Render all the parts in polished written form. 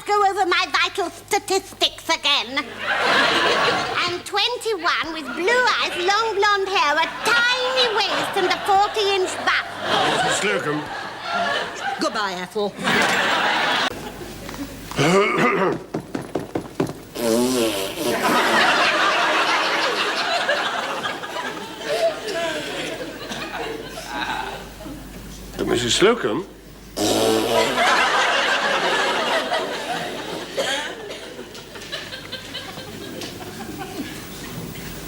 go over my vital statistics again. I'm 21 with blue eyes, long blonde hair, a tiny waist and a 40-inch butt. Mrs. Slocombe. Goodbye, Ethel. Mrs. Slocombe?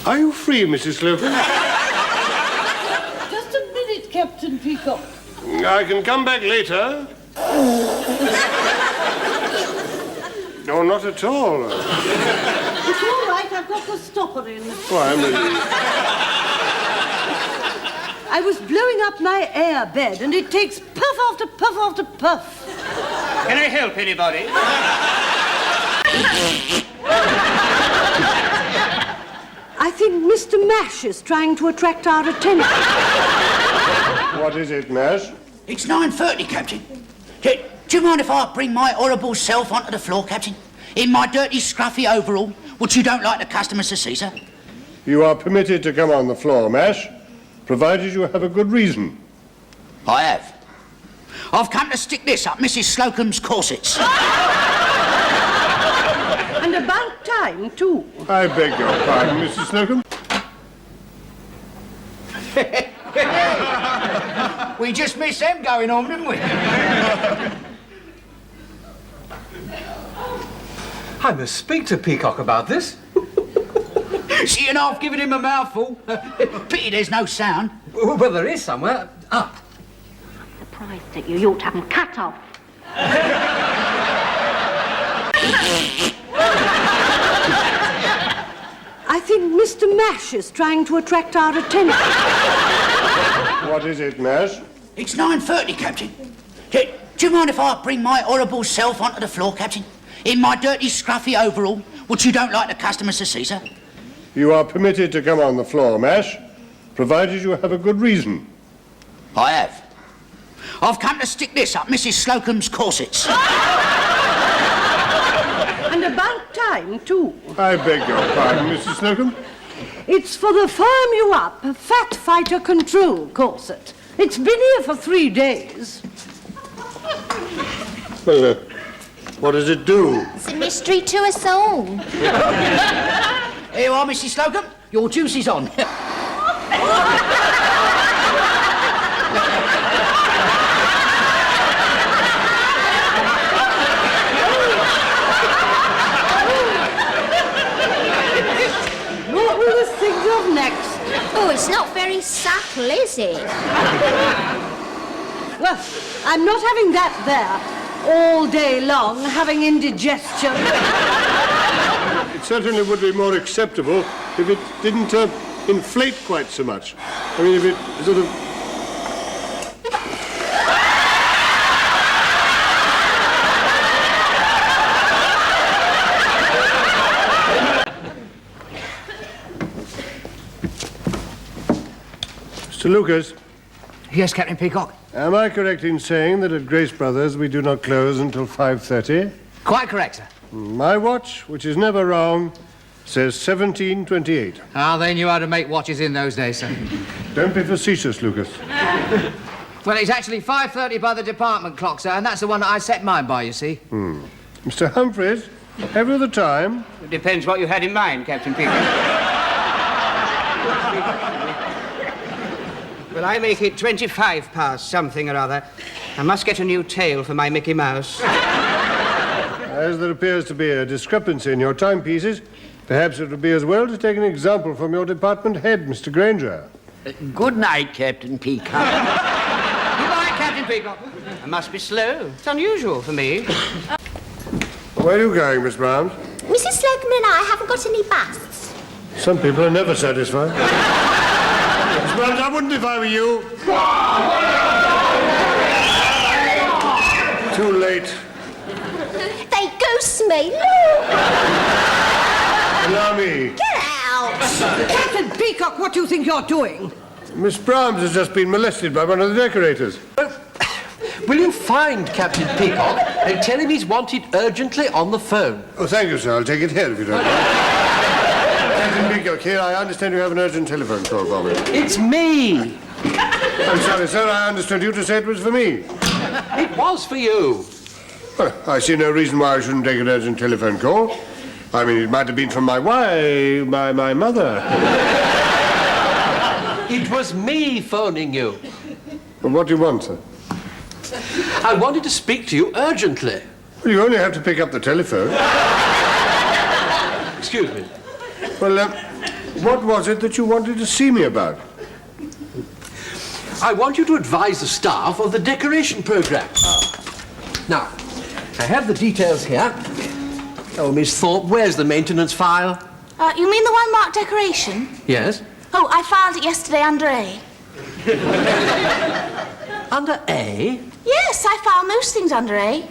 Are you free, Mrs. Slocombe? Just a minute, Captain Peacock. I can come back later. No, not at all. It's all right, I've got the stopper in. Why, I was blowing up my air bed, and it takes puff after puff after puff. Can I help anybody? I think Mr. Mash is trying to attract our attention. What is it, Mash? It's 9:30, Captain. Do you mind if I bring my horrible self onto the floor, Captain? In my dirty, scruffy overall, which you don't like the customers to see, sir? You are permitted to come on the floor, Mash, provided you have a good reason. I have. I've come to stick this up Mrs. Slocombe's corsets. And about time, too. I beg your pardon, Mrs. Slocombe. We just missed them going on, didn't we? I must speak to Peacock about this. See, and I've given him a mouthful. Pity there's no sound. Well, there is somewhere. Ah. Surprised at you. You ought to have them cut off. I think Mr. Mash is trying to attract our attention. What is it, Mash? It's 9:30, Captain. Do you mind if I bring my horrible self onto the floor, Captain? In my dirty, scruffy overall, which you don't like the customers to see, sir? You are permitted to come on the floor, Mash, provided you have a good reason. I have. I've come to stick this up Mrs. Slocombe's corsets. And about time, too. I beg your pardon, Mrs. Slocombe. It's for the Firm You Up Fat Fighter Control corset. It's been here for 3 days. Well, what does it do? It's a mystery to us all. Here you are, Mrs. Slocombe. Your juice is on. What will you think of next? Oh, it's not very subtle, is it? Well, I'm not having that there all day long, having indigestion. It certainly would be more acceptable if it didn't inflate quite so much. I mean, if it sort of... Mr. Lucas, Yes, Captain Peacock. am I correct in saying that at Grace Brothers we do not close until 5:30? Quite correct, sir. My watch, which is never wrong, says 17:28. Ah, they knew how to make watches in those days, sir. Don't be facetious, Lucas. Well, it's actually 5:30 by the department clock, sir, and that's the one that I set mine by, you see. Mr. Humphreys, have you the time? It depends what you had in mind, Captain Peacock. Well, I make it 25 past something or other. I must get a new tail for my Mickey Mouse. As there appears to be a discrepancy in your timepieces, perhaps it would be as well to take an example from your department head, Mr. Granger. Good night, Captain Peacock. Goodbye, Captain Peacock. I must be slow. It's unusual for me. Where are you going, Miss Brown? Mrs. Slocombe and I haven't got any busts. Some people are never satisfied. Miss Brown, I wouldn't if I were you. Too late. They ghost me. Look! Allow me. Get out! Captain Peacock, what do you think you're doing? Miss Brahms has just been molested by one of the decorators. Will you find Captain Peacock and tell him he's wanted urgently on the phone? Oh, thank you, sir. I'll take it here if you don't mind. Captain Peacock here. I understand you have an urgent telephone call for me. It's me. I'm sorry, sir. I understood you to say it was for me. It was for you. Well, I see no reason why I shouldn't take an urgent telephone call. I mean, it might have been from my wife, my mother. It was me phoning you. Well, what do you want, sir? I wanted to speak to you urgently. Well, you only have to pick up the telephone. Excuse me. Well, what was it that you wanted to see me about? I want you to advise the staff of the decoration program. Now, I have the details here. Oh, Miss Thorpe, where's the maintenance file? You mean the one marked decoration? Yes. Oh, I filed it yesterday under A. Under A? Yes, I file most things under A.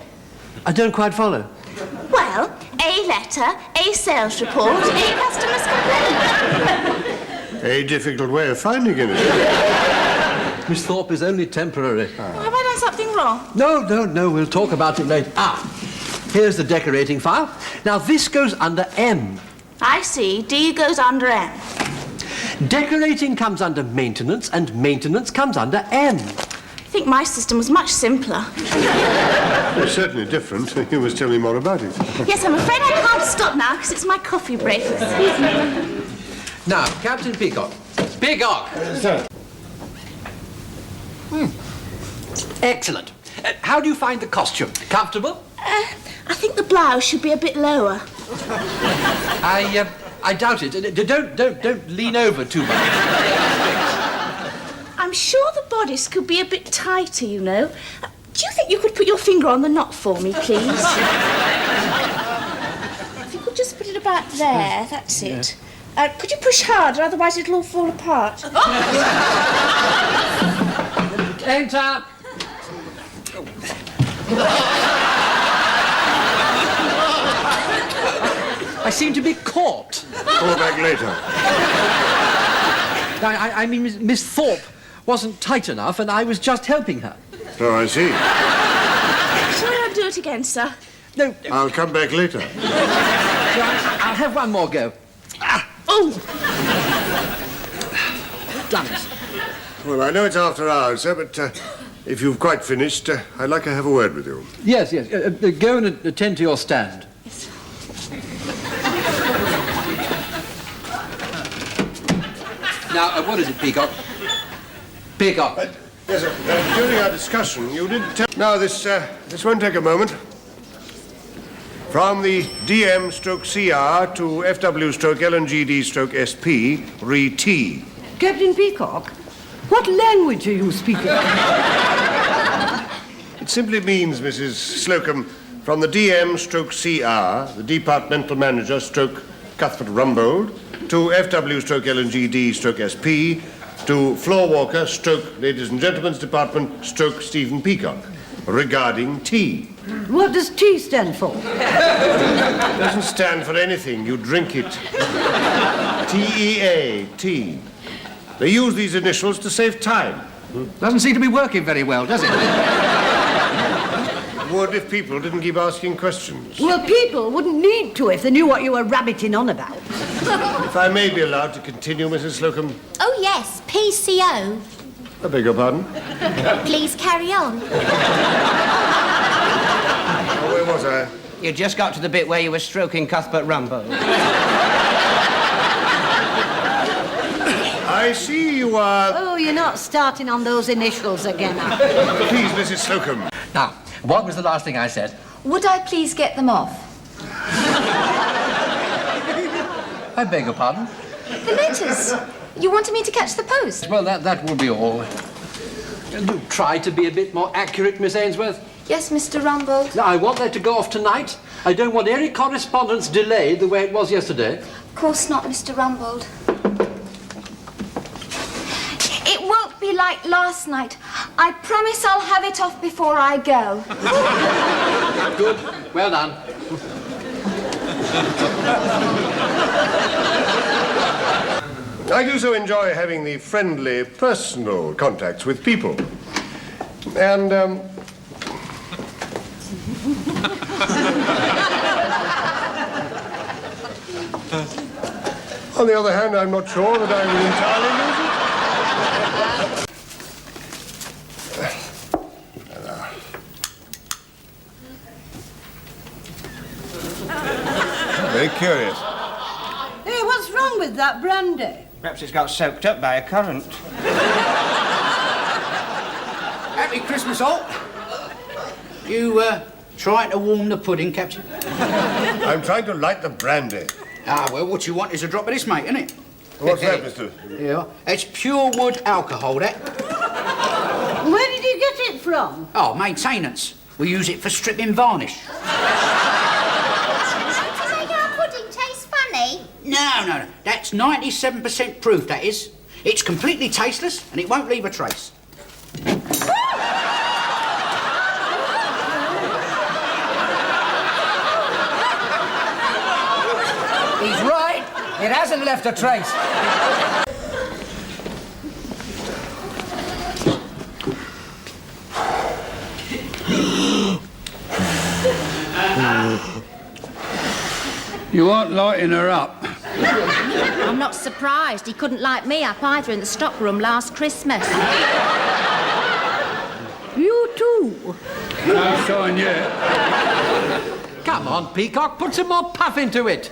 I don't quite follow. Well, A letter, A sales report, A customer's complaint. A difficult way of finding it. Miss Thorpe is only temporary. Have I done something wrong? No, we'll talk about it later. Here's the decorating file. Now, this goes under M. I see. D goes under M. Decorating comes under maintenance, and maintenance comes under M. I think my system was much simpler. It's certainly different. You must tell me more about it. Yes, I'm afraid I can't stop now because it's my coffee break. Excuse me. Now, Captain Peacock. Peacock! Sir. Excellent. How do you find the costume? Comfortable? I think the blouse should be a bit lower. I doubt it. Don't lean over too much. I'm sure the bodice could be a bit tighter, you know. Do you think you could put your finger on the knot for me, please? If you could just put it about there, that's it. Could you push harder, otherwise it'll all fall apart. Enter. I seem to be caught. Call back later. I mean, Miss Thorpe wasn't tight enough, and I was just helping her. Oh, I see. Shall I do it again, sir? No, I'll come back later. I'll have one more go. Oh! Done it. Well, I know it's after hours, sir, but if you've quite finished, I'd like to have a word with you. Yes. Go and attend to your stand. Now, what is it, Peacock? Peacock. Yes, sir. During our discussion, you did tell... Now, this won't take a moment. From the DM/CR to FW/LNGD/SP, re-T. Captain Peacock, what language are you speaking? It simply means, Mrs. Slocombe, from the DM/CR, the departmental manager/Cuthbert Rumbold, to FW/LNGD/SP, to floor walker/ladies and gentlemen's department/Stephen Peacock, regarding tea. What does T stand for? It doesn't stand for anything. You drink it. TEA, tea. They use these initials to save time. Doesn't seem to be working very well, does it? Would if people didn't keep asking questions. Well, people wouldn't need to if they knew what you were rabbiting on about. If I may be allowed to continue, Mrs. Slocombe. Oh, yes, PCO. I beg your pardon? Please carry on. Where was I? You just got to the bit where you were stroking Cuthbert Rumbold. I see you are... Oh, you're not starting on those initials again, are you? Please, Mrs. Slocombe. Now, what was the last thing I said? Would I please get them off? I beg your pardon? The letters. You wanted me to catch the post? Well, that will be all. Do try to be a bit more accurate, Miss Ainsworth. Yes, Mr. Rumbold. Now, I want that to go off tonight. I don't want any correspondence delayed the way it was yesterday. Of course not, Mr. Rumbold. It won't be like last night. I promise I'll have it off before I go. Good. Well done. I do so enjoy having the friendly, personal contacts with people. And On the other hand, I'm not sure that I will entirely lose it. Very curious. Hey, what's wrong with that brandy? Perhaps it's got soaked up by a current. Happy Christmas, all. You, trying to warm the pudding, Captain? I'm trying to light the brandy. Ah, well, what you want is a drop of this, mate, isn't it? What's that, mister? Yeah. It's pure wood alcohol, that. Where did you get it from? Oh, maintenance. We use it for stripping varnish. Does our pudding taste funny? No. That's 97% proof, that is. It's completely tasteless and it won't leave a trace. He's right. It hasn't left a trace. You aren't lighting her up. I'm not surprised. He couldn't light me up either in the stockroom last Christmas. You too. No sign yet. Come on, Peacock, put some more puff into it.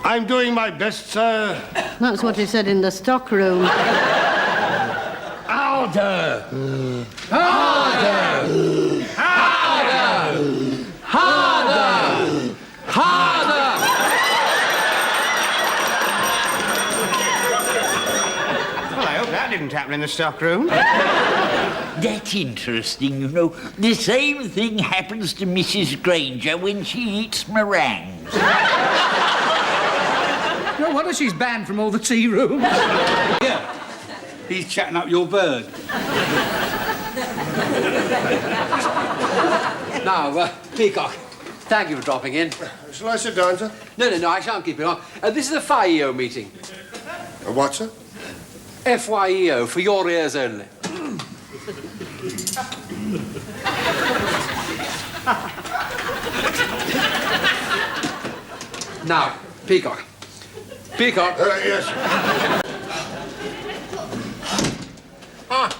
I'm doing my best, sir. That's what he said in the stockroom. Harder! Harder! Harder! Harder! Harder! Well, I hope that didn't happen in the stockroom. That's interesting, you know. The same thing happens to Mrs. Granger when she eats meringues. No wonder she's banned from all the tea rooms. Yeah. He's chatting up your bird. Now, Peacock, thank you for dropping in. Shall I sit down, sir? No, I shan't keep you long. This is a FYEO meeting. A what, sir? FYEO, for your ears only. Now, Peacock. Peacock. Yes.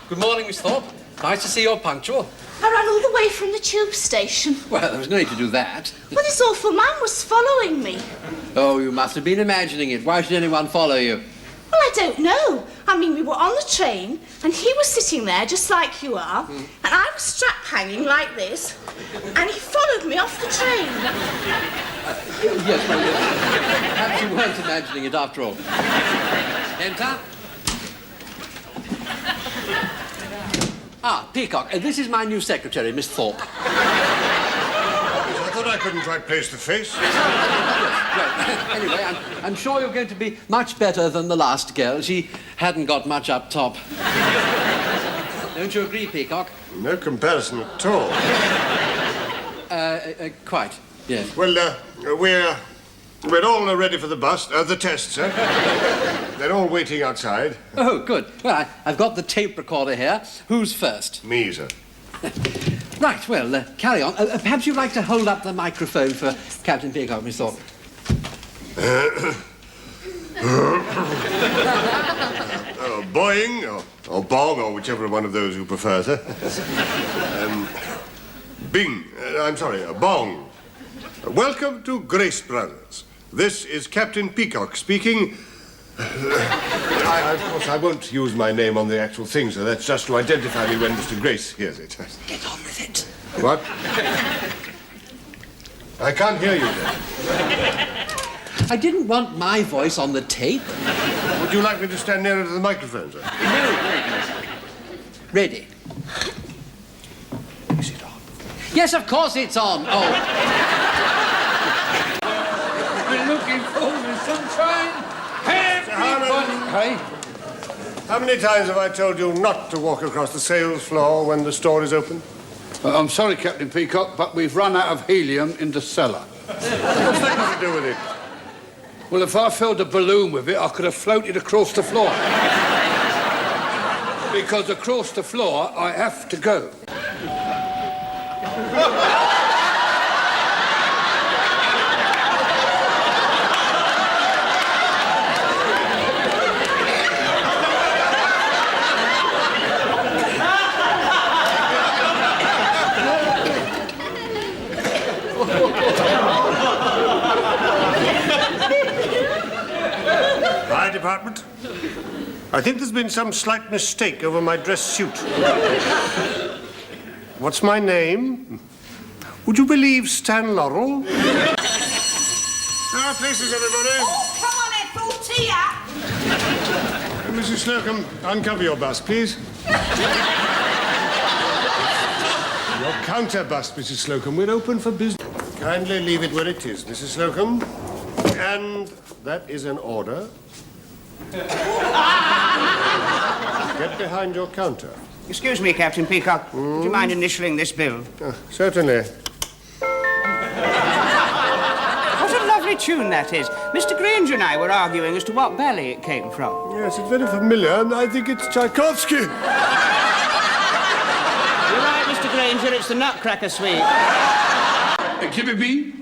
Good morning, Miss Thorpe. Nice to see you're punctual. I ran all the way from the tube station. Well, there was no need to do that. Well, this awful man was following me. Oh, you must have been imagining it. Why should anyone follow you? Well, I don't know. I mean, we were on the train, and he was sitting there just like you are, and I was strap hanging like this, and he followed me off the train. Yes, well, perhaps you weren't imagining it after all. Enter. Peacock, this is my new secretary, Miss Thorpe. I thought I couldn't quite place the face. Well, anyway, I'm sure you're going to be much better than the last girl. She hadn't got much up top. Don't you agree, Peacock? No comparison at all. Quite, yes. Well, we're all ready for the the test, sir. They're all waiting outside. Oh, good. Well, I've got the tape recorder here. Who's first? Me, sir. Right, well, carry on. Perhaps you'd like to hold up the microphone for Captain Peacock, Miss Thorpe. Boing, or bong, or whichever one of those you prefer, sir. Bing, I'm sorry, bong. Welcome to Grace Brothers. This is Captain Peacock speaking. Of course, I won't use my name on the actual thing, sir. That's just to identify me when Mr. Grace hears it. Get on with it. What? I can't hear you, then. I didn't want my voice on the tape. Would you like me to stand nearer to the microphone, sir? No. Ready? Is it on? Yes, of course it's on. Oh. Been looking forward to sunshine. Hey? How many times have I told you not to walk across the sales floor when the store is open? I'm sorry, Captain Peacock, but we've run out of helium in the cellar. What's that got to do with it? Well, if I filled a balloon with it, I could have floated across the floor. Because across the floor, I have to go. department. I think there's been some slight mistake over my dress suit. What's my name? Would you believe Stan Laurel? Our places, everybody. Oh, come on, Ethel, tea up. Mrs. Slocombe, uncover your bust, please. Your counter bust, Mrs. Slocombe. We're open for business. Kindly leave it where it is, Mrs. Slocombe. And that is an order. Get behind your counter. Excuse me, Captain Peacock. Would you mind initialing this bill? Certainly. What a lovely tune that is. Mr. Granger and I were arguing as to what ballet it came from. Yes, it's very familiar, and I think it's Tchaikovsky. You're right, Mr. Granger, it's the Nutcracker Suite. Exhibit B,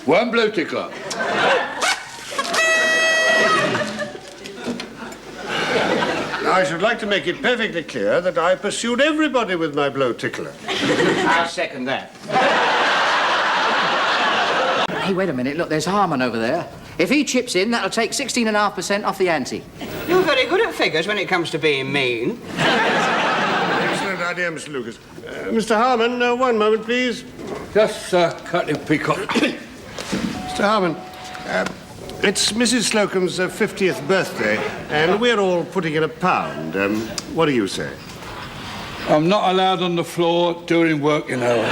one blow tickler. I should like to make it perfectly clear that I pursued everybody with my blow tickler. I'll second that. Hey, wait a minute. Look, there's Harmon over there. If he chips in, that'll take 16.5% off the ante. You're very good at figures when it comes to being mean. Excellent idea, Mr. Lucas. Mr. Harmon, one moment, please. Yes, Captain Peacock. Mr. Harmon, it's Mrs. Slocumbe's 50th birthday, and we're all putting in £1. What do you say? I'm not allowed on the floor during working hours.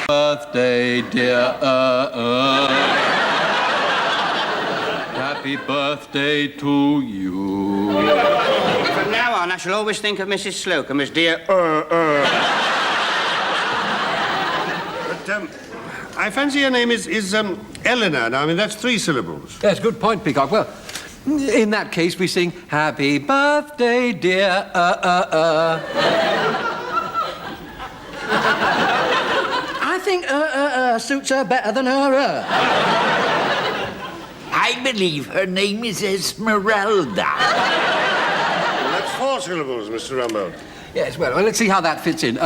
Birthday, dear, Happy birthday to you. From now on, I shall always think of Mrs. Slocombe as dear, But, I fancy her name is Eleanor. Now, I mean, that's 3 syllables. Yes, good point, Peacock. Well, in that case, we sing Happy birthday, dear, I think suits her better than her. I believe her name is Esmeralda. Well, that's 4 syllables, Mr. Rumbold. Yes, well, let's see how that fits in.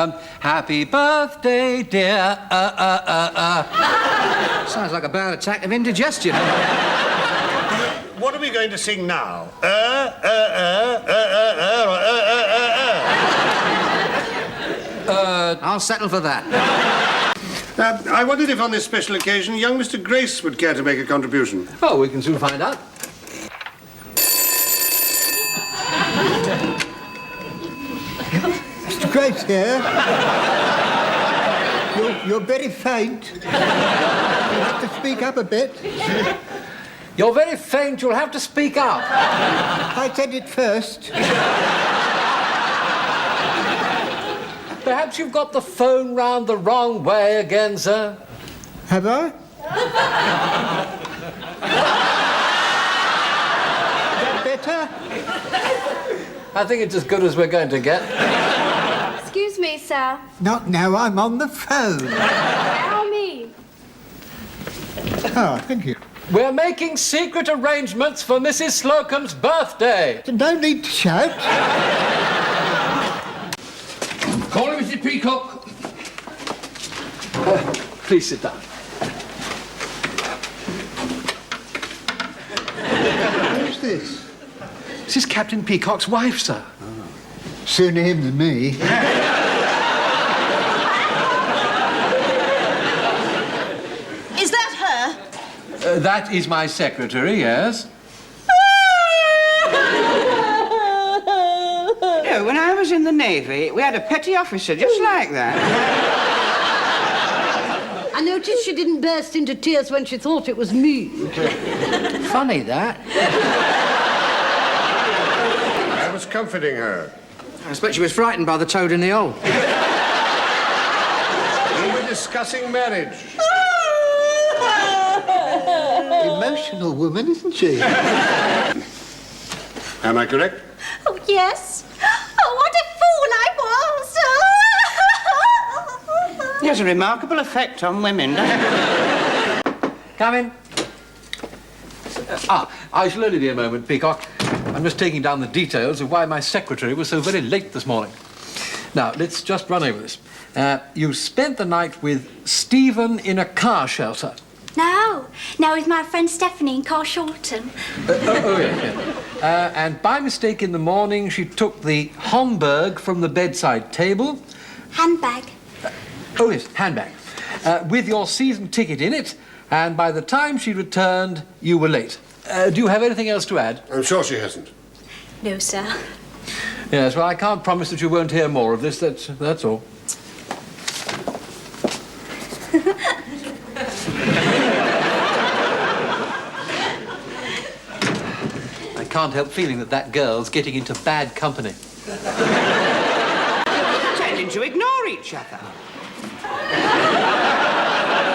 Happy birthday, dear, Sounds like a bad attack of indigestion. What are we going to sing now? I'll settle for that. I wondered if on this special occasion young Mr. Grace would care to make a contribution. Oh, we can soon find out. Mr. Grace here. You're very faint. You have to speak up a bit. You're very faint. You'll have to speak up. I said it first. Perhaps you've got the phone round the wrong way again, sir. Have I? Is that better? I think it's as good as we're going to get. Excuse me, sir. Not now, I'm on the phone. Allow me. Oh, thank you. We're making secret arrangements for Mrs. Slocumbe's birthday. No need to shout. Call him, Mrs. Peacock. Please sit down. Who's this? This is Captain Peacock's wife, sir. Sooner him than me. Is that her? That is my secretary, yes. You know, when I was in the Navy, we had a petty officer just like that. I noticed she didn't burst into tears when she thought it was me. Funny, that. I was comforting her. I expect she was frightened by the toad in the hole. We were discussing marriage. Emotional woman, isn't she? Am I correct? Oh, yes. Oh, what a fool I was. He has a remarkable effect on women, doesn't he? Come in. I shall only be a moment, Peacock. I'm just taking down the details of why my secretary was so very late this morning. Now, let's just run over this. You spent the night with Stephen in a car shelter. No, with my friend Stephanie in Carshalton. Yeah. And by mistake in the morning, she took the Homburg from the bedside table. Handbag. Yes, handbag. With your season ticket in it, and by the time she returned, you were late. Do you have anything else to add? I'm sure she hasn't. No, sir. Yes, well, I can't promise that you won't hear more of this, that's all. I can't help feeling that girl's getting into bad company. Tending to ignore each other.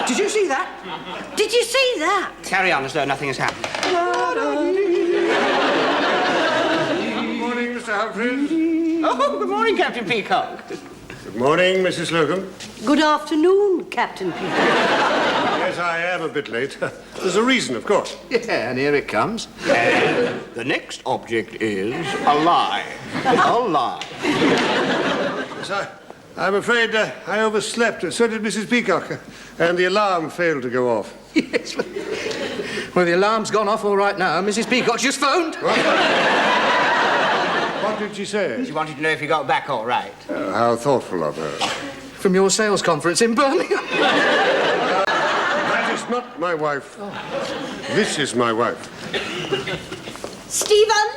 Did you see that? Did you see that? Carry on as though nothing has happened. Good morning, Mr. Humphreys. Oh, good morning, Captain Peacock. Good morning, Mrs. Slocombe. Good afternoon, Captain Peter. Yes, I am a bit late. There's a reason, of course. Yeah, and here it comes. And the next object is a lie. A lie. Yes, I'm afraid I overslept. So did Mrs. Peacock. And the alarm failed to go off. Yes. Well, the alarm's gone off all right now. Mrs. Peacock just phoned. What did she say? She wanted to know if you got back all right. How thoughtful of her. From your sales conference in Birmingham. That is not my wife. Oh. This is my wife. Stephen?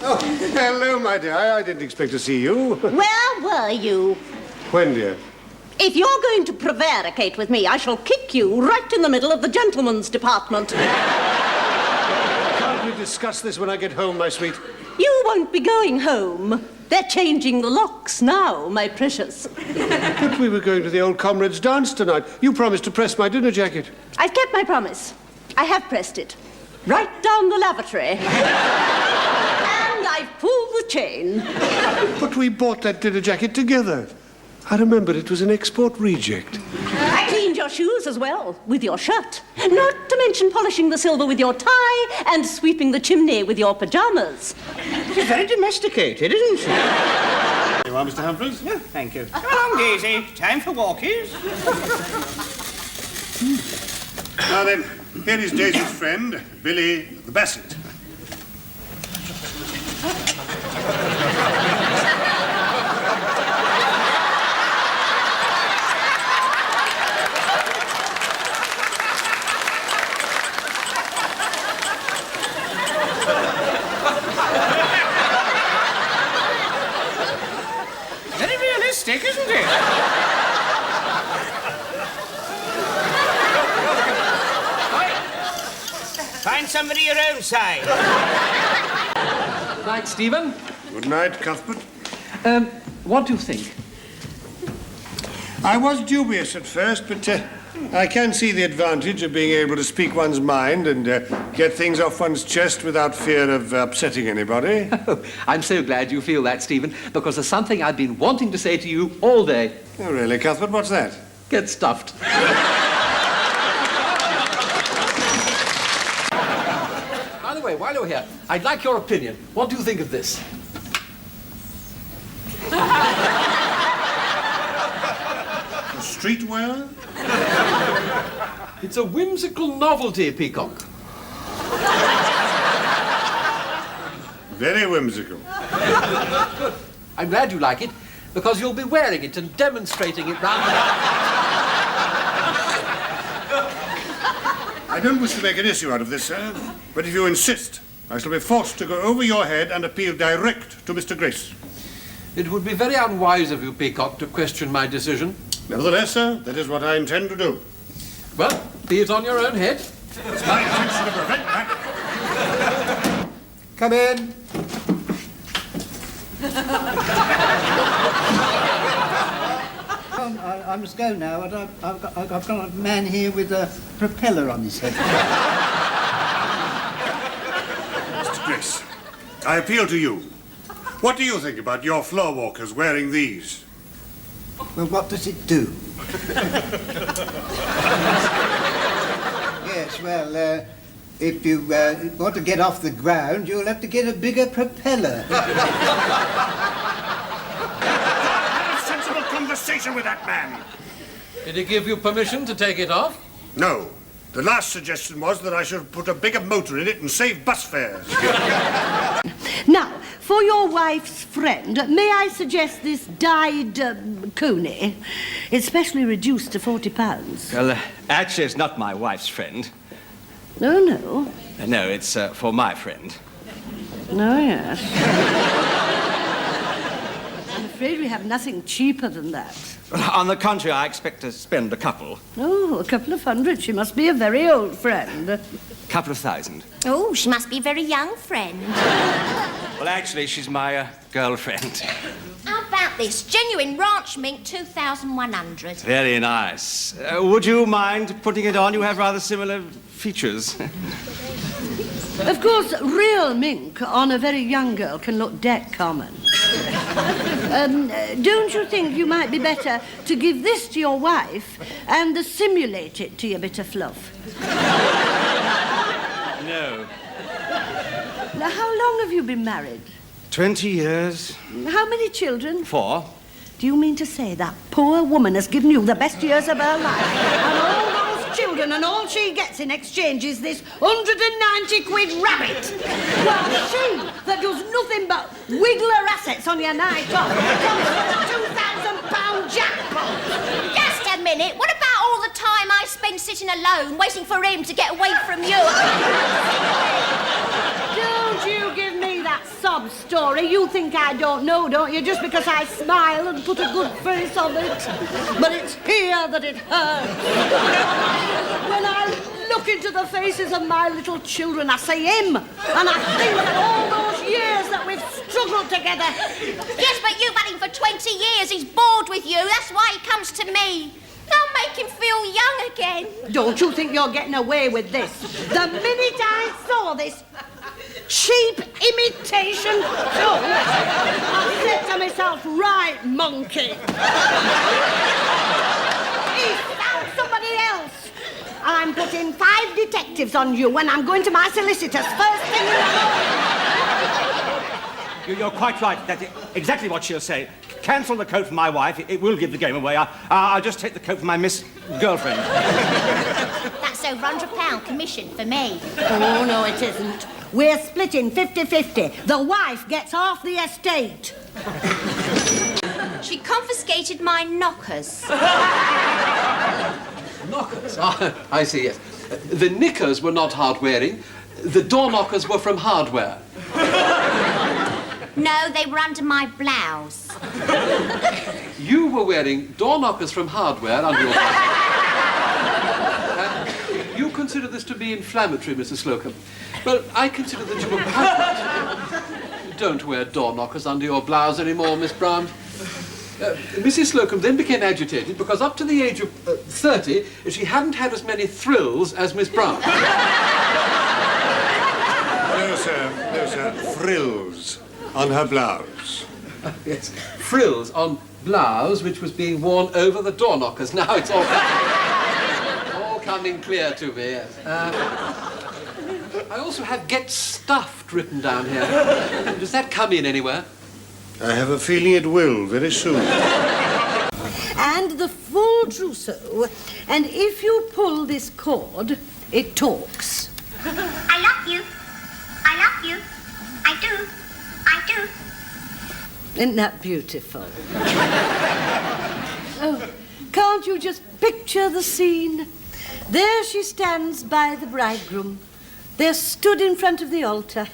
Oh, hello, my dear. I didn't expect to see you. Where were you? When, dear? If you're going to prevaricate with me, I shall kick you right in the middle of the gentleman's department. Can't we discuss this when I get home, my sweet? You won't be going home. They're changing the locks now, my precious. But we were going to the old comrades' dance tonight. You promised to press my dinner jacket. I've kept my promise. I have pressed it. Right down the lavatory. And I've pulled the chain. But we bought that dinner jacket together. I remember it was an export reject. I cleaned your shoes as well, with your shirt. Not to mention polishing the silver with your tie and sweeping the chimney with your pyjamas. She's very domesticated, isn't she? You are, Mr. Humphreys? Yeah, thank you. Come along, Daisy. Time for walkies. Now then, here is Daisy's friend, Billy the Basset. Very realistic, isn't it? Find somebody your own size. Night, Stephen. Good night, Cuthbert. What do you think? I was dubious at first, but I can see the advantage of being able to speak one's mind and get things off one's chest without fear of upsetting anybody. Oh, I'm so glad you feel that, Stephen, because there's something I've been wanting to say to you all day. Oh, really, Cuthbert? What's that? Get stuffed. By the way, while you're here, I'd like your opinion. What do you think of this? Streetwear? It's a whimsical novelty, Peacock. Very whimsical. Good. I'm glad you like it, because you'll be wearing it and demonstrating it round. I don't wish to make an issue out of this, sir, but if you insist, I shall be forced to go over your head and appeal direct to Mr. Grace. It would be very unwise of you, Peacock, to question my decision. Nevertheless, sir, that is what I intend to do. Well, be it on your own head. It's my intention to prevent that. Come in. I must go now. I've got a man here with a propeller on his head. Mr. Grace, I appeal to you. What do you think about your floor walkers wearing these? Well, what does it do? Yes, well, if you want to get off the ground, you'll have to get a bigger propeller. conversation with that man. Did he give you permission to take it off? No. The last suggestion was that I should put a bigger motor in it and save bus fares. Now, for your wife's friend, may I suggest this dyed coney? It's specially reduced to £40. Well, actually, it's not my wife's friend. No, no. No, it's for my friend. Oh, yes. I'm afraid we have nothing cheaper than that. On the contrary, I expect to spend a couple. Oh, a couple of hundred. She must be a very old friend. Couple of thousand. Oh, she must be a very young friend. Well, actually, she's my girlfriend. How about this? Genuine ranch mink, 2,100. Very nice. Would you mind putting it on? You have rather similar features. Of course, real mink on a very young girl can look dead common. Don't you think you might be better to give this to your wife and simulate it to your bit of fluff? No. Now, how long have you been married? 20 years. How many children? 4. Do you mean to say that poor woman has given you the best years of her life? And all those children, and all she gets in exchange is this 190 quid rabbit? Well, she, that does nothing but wiggle her assets on your night off, comes with a £2,000 jackpot. Just a minute. What about all the time I spend sitting alone, waiting for him to get away from you? Don't you give me that sob story. You think I don't know, don't you? Just because I smile and put a good face on it. But it's here that it hurts. When I look into the faces of my little children, I see him. And I think of all those years that we've struggled together. Yes, but you've had him for 20 years. He's bored with you. That's why he comes to me. I'll make him feel young again. Don't you think you're getting away with this? The minute I saw this cheap imitation joke, I said to myself, right, monkey. He found somebody else. I'm putting 5 detectives on you when I'm going to my solicitor's first thing in the morning. You're quite right. That's exactly what she'll say. Cancel the coat for my wife. It will give the game away. I'll just take the coat for my Miss Girlfriend. That's over £100 commission for me. Oh, no, it isn't. We're splitting 50-50. The wife gets half the estate. She confiscated my knockers. Knockers? Ah, I see, yes. The knickers were not hard-wearing. The door knockers were from hardware. No, they were under my blouse. You were wearing door knockers from hardware under your blouse. You consider this to be inflammatory, Mrs. Slocombe. Well, I consider that you were quite right. Don't wear door knockers under your blouse anymore, Miss Brown. Mrs. Slocombe then became agitated because up to the age of 30, she hadn't had as many thrills as Miss Brown. No, sir. No, sir. Frills on her blouse. Yes, frills on blouse, which was being worn over the door knockers. Now it's all coming clear to me, yes. I also have get stuffed written down here. Does that come in anywhere? I have a feeling it will very soon. And the full trousseau. And if you pull this cord, it talks. I love you. I love you. I do. I do. Isn't that beautiful? Oh, can't you just picture the scene? There she stands by the bridegroom. They're stood in front of the altar.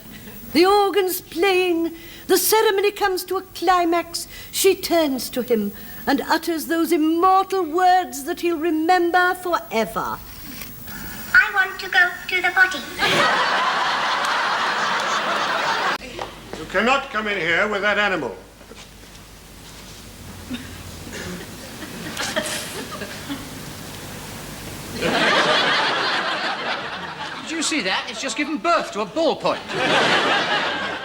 The organ's playing. The ceremony comes to a climax. She turns to him and utters those immortal words that he'll remember forever. I want to go to the potty. You cannot come in here with that animal. Did you see that? It's just given birth to a ballpoint.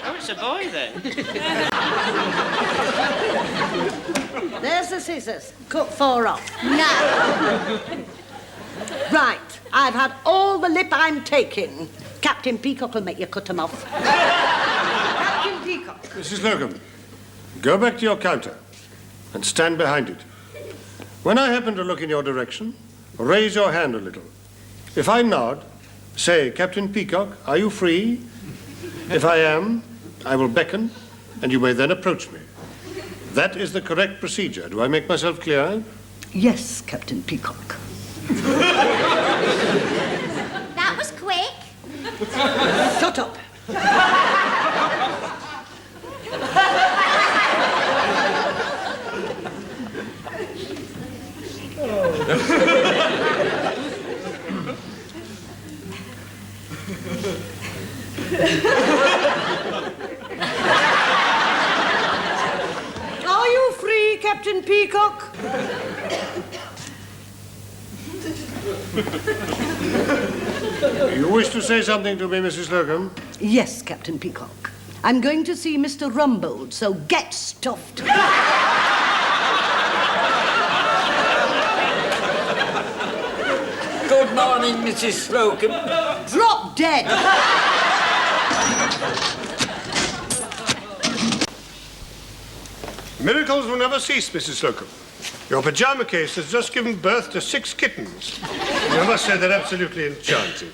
Oh, it's a boy, then. There's the scissors. Cut 4 off. No. Right. I've had all the lip I'm taking. Captain Peacock will make you cut them off. Captain Peacock. Mrs. Slocombe, go back to your counter. and stand behind it. When I happen to look in your direction, raise your hand a little. If I nod, say, Captain Peacock, are you free? If I am, I will beckon, and you may then approach me. That is the correct procedure. Do I make myself clear? Yes, Captain Peacock. That was quick. Shut up. Are you free, Captain Peacock? You wish to say something to me, Mrs. Slocombe? Yes, Captain Peacock. I'm going to see Mr. Rumbold, so get stuffed. Good morning, Mrs. Slocombe. Drop dead. Miracles will never cease, Mrs. Slocombe. Your pajama case has just given birth to 6 kittens. I must say they're absolutely enchanting.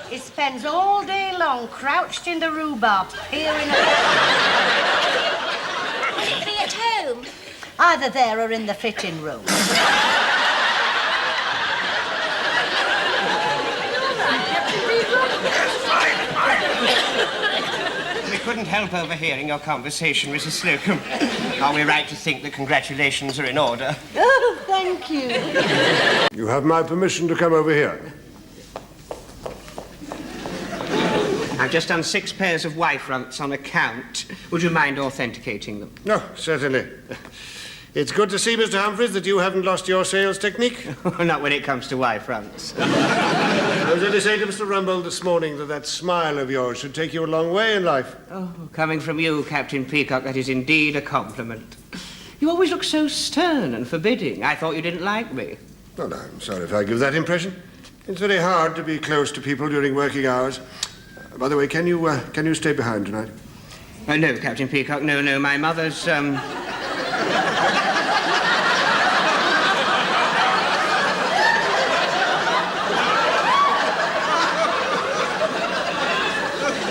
He spends all day long crouched in the rhubarb, peering at... Would it be at home? Either there or in the fitting room. We couldn't help overhearing your conversation, Mrs. Slocombe. Are we right to think that congratulations are in order? Oh, thank you. You have my permission to come over here. I've just done 6 pairs of wife fronts on account. Would you mind authenticating them? No, certainly. It's good to see, Mr. Humphreys, that you haven't lost your sales technique. Not when it comes to wife fronts. I was only saying to Mr. Rumbold this morning that smile of yours should take you a long way in life. Oh, coming from you, Captain Peacock, that is indeed a compliment. You always look so stern and forbidding. I thought you didn't like me. Oh, no, I'm sorry if I give that impression. It's very hard to be close to people during working hours. By the way, can you stay behind tonight? No, Captain Peacock, no. My mother's,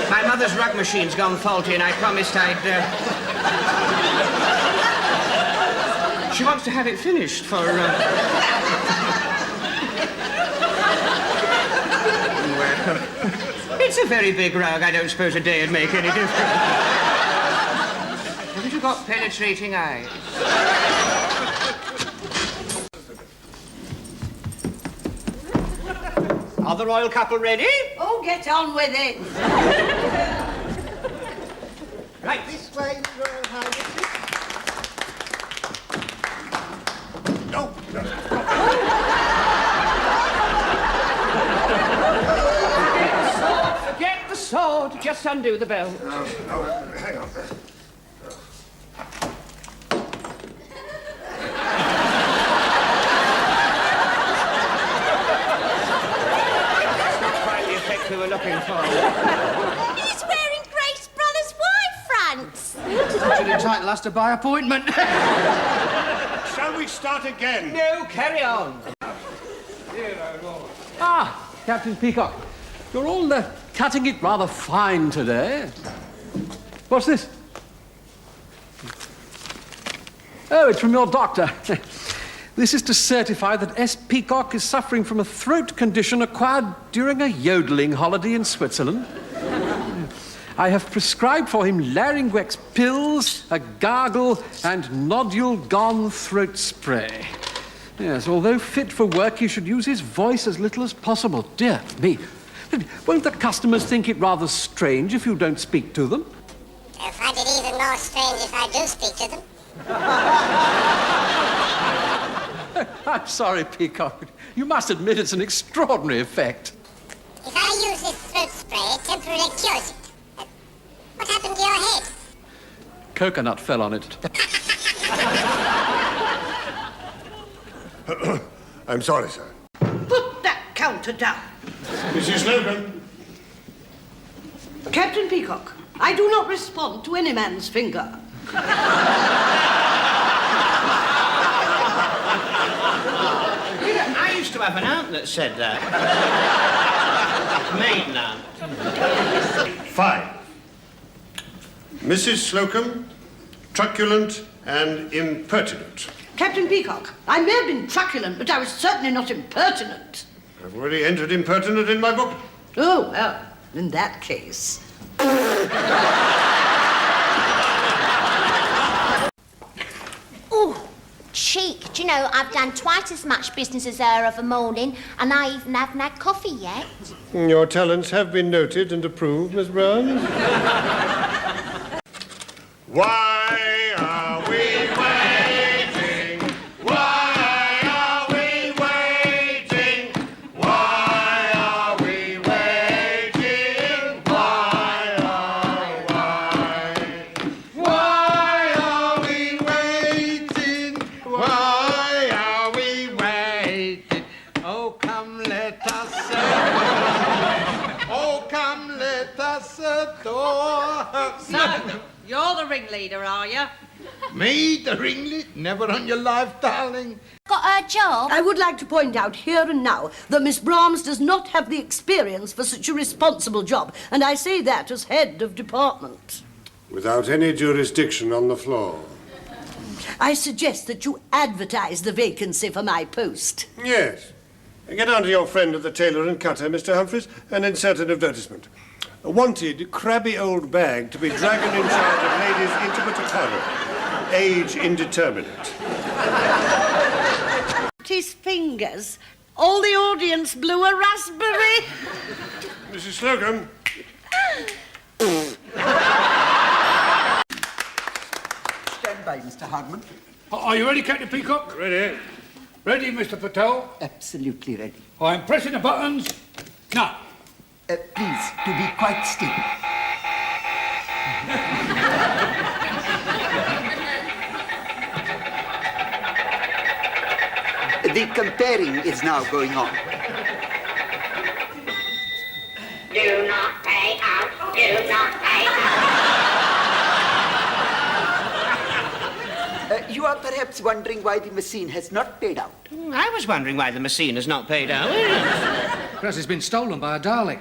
My mother's rug machine's gone faulty, and I promised I'd, She wants to have it finished for, Well, it's a very big rug. I don't suppose a day would make any difference. Haven't you got penetrating eyes? Are the royal couple ready? Oh, get on with it. Right. This way, Royal Highness. No. Forget the sword. Just undo the belt. Hang on. We were looking for. He's wearing Grace Brothers' wife fronts. Should entitle us to by appointment. Shall we start again? No, carry on. Ah, Captain Peacock. You're all cutting it rather fine today. What's this? Oh, it's from your doctor. This is to certify that S. Peacock is suffering from a throat condition acquired during a yodeling holiday in Switzerland. I have prescribed for him Laryngex pills, a gargle, and nodule gone throat spray. Yes, although fit for work, he should use his voice as little as possible. Dear me. Won't the customers think it rather strange if you don't speak to them? I find it even more strange if I do speak to them. I'm sorry, Peacock. You must admit it's an extraordinary effect. If I use this throat spray, it temporarily cures it. What happened to your head? Coconut fell on it. I'm sorry, sir. Put that counter down. Mrs. Slocombe. Captain Peacock, I do not respond to any man's finger. You know, I used to have an aunt that said that. Maiden aunt. 5. Mrs. Slocombe, truculent and impertinent. Captain Peacock, I may have been truculent, but I was certainly not impertinent. I've already entered impertinent in my book. Oh, well, in that case. Oh, cheek. Do you know, I've done twice as much business as her of a morning, and I even haven't had coffee yet. Your talents have been noted and approved, Miss Brown. Why are we waiting? Why are we waiting? Why are we waiting? Why are we waiting? Why are we waiting? Oh, come, let us adore. Oh, come, let us adore. So, you're the ringleader, are you? Me, the ringleader? Never on your life, darling. Got her job? I would like to point out here and now that Miss Brahms does not have the experience for such a responsible job, and I say that as head of department. Without any jurisdiction on the floor. I suggest that you advertise the vacancy for my post. Yes. Get on to your friend at the tailor and cutter, Mr. Humphreys, and insert an advertisement. A wanted, crabby old bag to be dragon in charge of ladies' intimate apparel. Age indeterminate. His fingers. All the audience blew a raspberry. Mrs. Slocombe. Stand by, Mr. Hardman. Are you ready, Captain Peacock? Ready. Ready, Mr. Patel? Absolutely ready. I'm pressing the buttons. Now. Please, to be quite still. The comparing is now going on. Do not pay out. Do not pay out. You are perhaps wondering why the machine has not paid out. I was wondering why the machine has not paid out. Perhaps it's been stolen by a Dalek.